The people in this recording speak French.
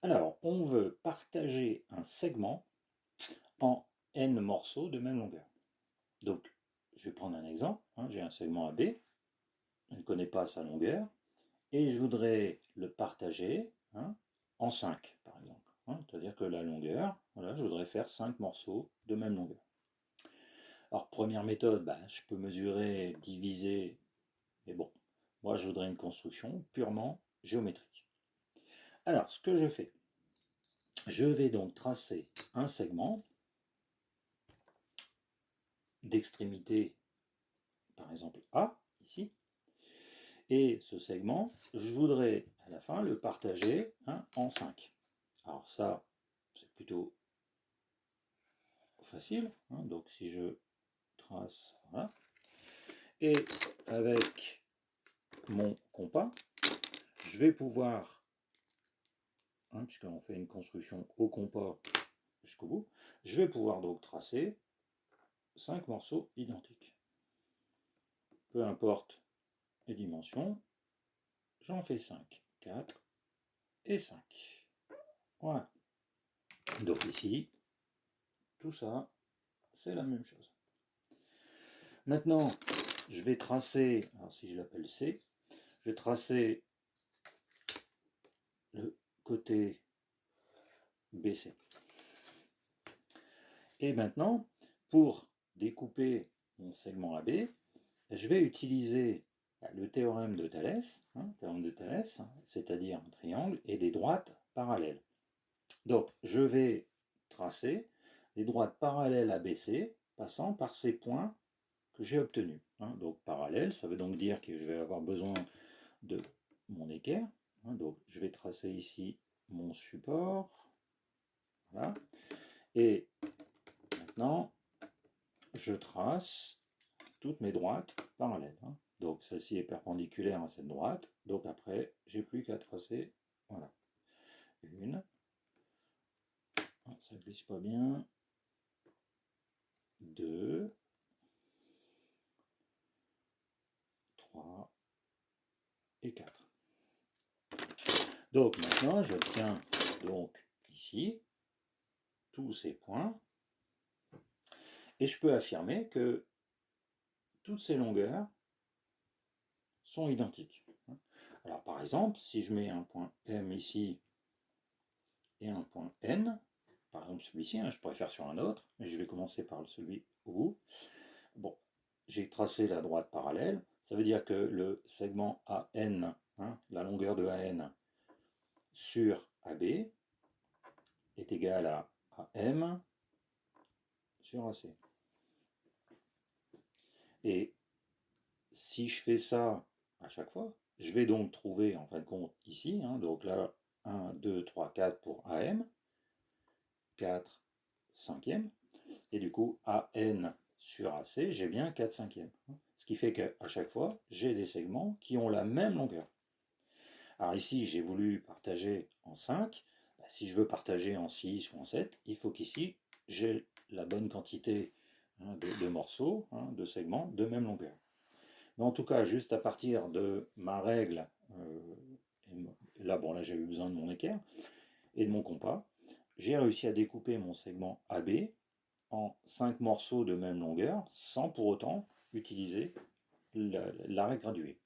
Alors, on veut partager un segment en n morceaux de même longueur. Donc, je vais prendre un exemple. J'ai un segment AB, je ne connais pas sa longueur, et je voudrais le partager en 5, par exemple. C'est-à-dire que la longueur, voilà, je voudrais faire 5 morceaux de même longueur. Alors, première méthode, je peux mesurer, diviser, mais bon, moi je voudrais une construction purement géométrique. Alors, ce que je fais, je vais donc tracer un segment d'extrémité, par exemple A, ici, et ce segment, je voudrais à la fin le partager en 5. Alors ça, c'est plutôt facile, donc si je trace, voilà, et avec mon compas, je vais pouvoir, puisqu'on fait une construction au compas jusqu'au bout, je vais pouvoir donc tracer 5 morceaux identiques. Peu importe les dimensions, j'en fais 5, 4 et 5. Voilà. Donc ici, tout ça, c'est la même chose. Maintenant, je vais tracer, alors si je l'appelle C, je vais tracer le côté BC. Et maintenant, pour découper mon segment AB, je vais utiliser le théorème de Thalès, c'est-à-dire un triangle et des droites parallèles. Donc, je vais tracer des droites parallèles à BC, passant par ces points que j'ai obtenus. Donc, parallèle, ça veut donc dire que je vais avoir besoin de mon équerre. Donc, je vais tracer ici mon support. Voilà. Et maintenant, je trace toutes mes droites parallèles. Donc, celle-ci est perpendiculaire à cette droite. Donc, après, j'ai plus qu'à tracer. Voilà. Une. Ça glisse pas bien. 2. 3. Et 4. Donc, maintenant, j'obtiens donc ici tous ces points. Et je peux affirmer que toutes ces longueurs sont identiques. Alors par exemple, si je mets un point M ici et un point N, par exemple celui-ci, je pourrais faire sur un autre, mais je vais commencer par celui au bout. Bon, j'ai tracé la droite parallèle, ça veut dire que le segment AN, la longueur de AN sur AB est égal à AM sur AC. Et si je fais ça à chaque fois, je vais donc trouver en fin de compte ici, donc là 1, 2, 3, 4 pour AM, 4 cinquièmes, et du coup AN sur AC, j'ai bien 4 cinquièmes. Ce qui fait qu'à chaque fois, j'ai des segments qui ont la même longueur. Alors ici, j'ai voulu partager en 5. Si je veux partager en 6 ou en 7, il faut qu'ici, j'ai la bonne quantité de morceaux, de segments de même longueur. Mais en tout cas, juste à partir de ma règle, là j'ai eu besoin de mon équerre et de mon compas, j'ai réussi à découper mon segment AB en 5 morceaux de même longueur sans pour autant utiliser l'arrêt gradué.